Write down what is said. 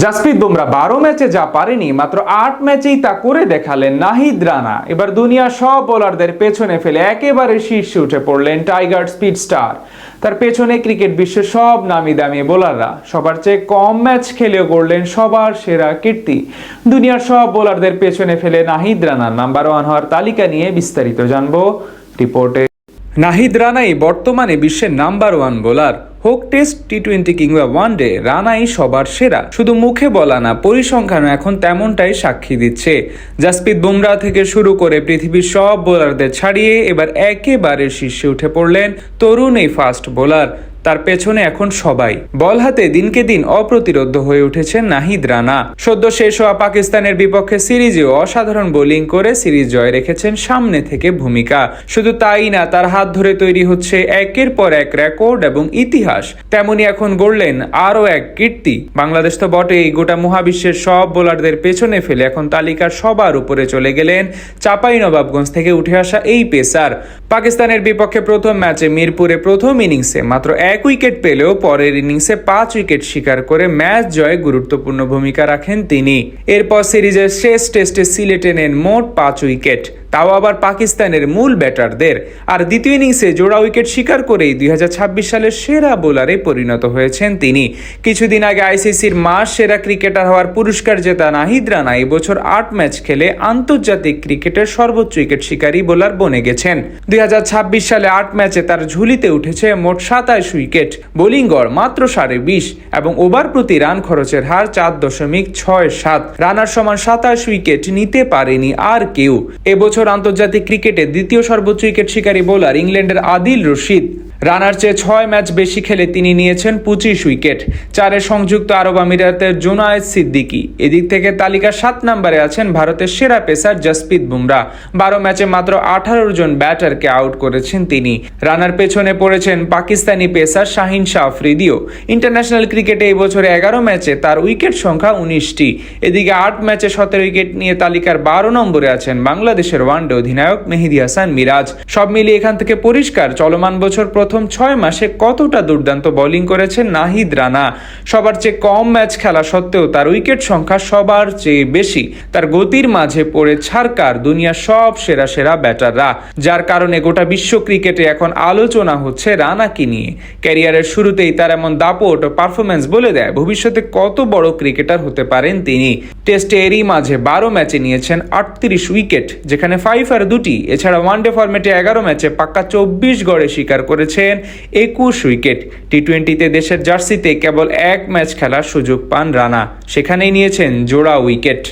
জাসপ্রীত বুমরা 12 ম্যাচে যা পারেনি মাত্র 8 ম্যাচেই তা করে দেখালেন নাহিদ রানা। এবার দুনিয়ার সব বোলারদের পেছনে ফেলে একেবারে শীর্ষে উঠে পড়লেন টাইগার স্পিড স্টার। তার পেছনে ক্রিকেট বিশ্বের সব নামি দামি বোলাররা, সবার চেয়ে কম ম্যাচ খেলেও গড়লেন সবার সেরা কীর্তি। দুনিয়ার সব বোলারদের পেছনে ফেলে নাহিদ রানা নাম্বার 1 হওয়ার তালিকা নিয়ে বিস্তারিত জানবো রিপোর্টে। নাহিদ রানাই বর্তমানে বিশ্বের নাম্বার 1 বোলার। হোক টেস্ট, টি-20 কিংবা ওয়ানডে, রানাই সবার সেরা। শুধু মুখে বলা না, পরিসংখ্যানও এখন তেমনটাই সাক্ষী দিচ্ছে। জাসপ্রীত বুমরা থেকে শুরু করে পৃথিবীর সব বোলারদের ছাড়িয়ে এবার একেবারে শীর্ষে উঠে পড়লেন তরুণ এই ফাস্ট বোলার। তার পেছনে এখন সবাই। বল হাতে দিনকে দিন অপ্রতিরোধ্য হয়ে উঠেছেন নাহিদ রানা। সদ্য শেষ হওয়া পাকিস্তানের বিপক্ষে সিরিজেও অসাধারণ বোলিং করে সিরিজ জয় রেখেছেন সামনে থেকে ভূমিকা। শুধু তাই না, তার হাত ধরে তৈরি হচ্ছে একের পর এক রেকর্ড এবং ইতিহাস। তেমনি এখন গড়লেন আরও এক কীর্তি। বাংলাদেশ তো বটেই, গোটা মহাবিশ্বের সব বোলারদের পেছনে ফেলে এখন তালিকার সবার উপরে চলে গেলেন চাঁপাইনবাবগঞ্জ থেকে উঠে আসা এই পেসার। পাকিস্তানের বিপক্ষে প্রথম ম্যাচে মিরপুরে প্রথম ইনিংসে মাত্র 1 উইকেট পেলেও পরের ইনিংসে 5 উইকেট শিকার করে ম্যাচ জয়ে গুরুত্বপূর্ণ ভূমিকা রাখেন তিনি। এরপর সিরিজের শেষ টেস্টে সিলেটে নেন মোট 5 উইকেট, তাও আবার পাকিস্তানের মূল ব্যাটারদের। আর দ্বিতীয় ইনিংসে জোড়া উইকেট শিকার করেই 2026 সালের সেরা বোলারে পরিণত হয়েছেন তিনি। কিছুদিন আগে আইসিসির মাস সেরা ক্রিকেটার হওয়ার পুরস্কার জেতা নাহিদ রানা এবছর 8 ম্যাচ খেলে আন্তর্জাতিক ক্রিকেটের সর্বোচ্চ উইকেট শিকারী বোলার বনে গেছেন। 2026 সালে 8 ম্যাচে তার ঝুলিতে উঠেছে মোট 27 উইকেট, বোলিং গড় মাত্র 20.5 এবং ওভার প্রতি রান খরচের হার 4.67। রানার সমান 27 উইকেট নিতে পারেনি আর কেউ। এবছর আন্তর্জাতিক ক্রিকেটে দ্বিতীয় সর্বোচ্চ উইকেট শিকারী বোলার ইংল্যান্ডের আদিল রশিদ। রানার চেয়ে 6 ম্যাচ বেশি খেলে তিনি নিয়েছেন 25 উইকেট। 4 সংযুক্ত আরব আমিরাতের জুনায়েদ সিদ্দিকী। এদিক থেকে তালিকা 7 নম্বরে আছেন ভারতের সেরা পেসার জাসপ্রীত বুমরা। 12 ম্যাচে মাত্র 18 জন ব্যাটারকে আউট করেছেন তিনি। রানার পেছনে পড়েছেন পাকিস্তানি পেসার শাহিন শাহ আফ্রিদিও। ইন্টারন্যাশনাল ক্রিকেটে এই বছরে 11 ম্যাচে তার উইকেট সংখ্যা 19টি। এদিকে 8 ম্যাচে 17 উইকেট নিয়ে তালিকার 12 নম্বরে আছেন বাংলাদেশের ওয়ানডে অধিনায়ক মেহেদী হাসান মিরাজ। সব মিলিয়ে এখান থেকে পরিষ্কার, চলমান বছর প্রথম 6 মাসে কতটা দুর্দান্ত বোলিং করেছেন নাহিদ রানা। সবার চেয়ে কম ম্যাচ খেলা সত্ত্বেও তার উইকেট সংখ্যা সবার চেয়ে বেশি। তার গতির মাঝে পড়ে ছাড়কার দুনিয়ার সব সেরা সেরা ব্যাটাররা, যার কারণে গোটা বিশ্ব ক্রিকেটে এখন আলোচনা হচ্ছে রানাকে নিয়ে। ক্যারিয়ারের শুরুতেই তার এমন দাপট ও পারফরমেন্স বলে দেয় ভবিষ্যতে কত বড় ক্রিকেটার হতে পারেন তিনি। টেস্টে এরই মাঝে 12 ম্যাচে নিয়েছেন 38 উইকেট, যেখানে 5 আর 2টি। এছাড়া ওয়ানডে ফরম্যাটে 11 ম্যাচে পাক্কা 24 গড়ে শিকার করেছেন 21 উইকেট। টি-20তে দেশের জার্সিতে কেবল 1 ম্যাচ খেলার সুযোগ পান রানা, সেখানেই নিয়েছেন জোড়া উইকেট।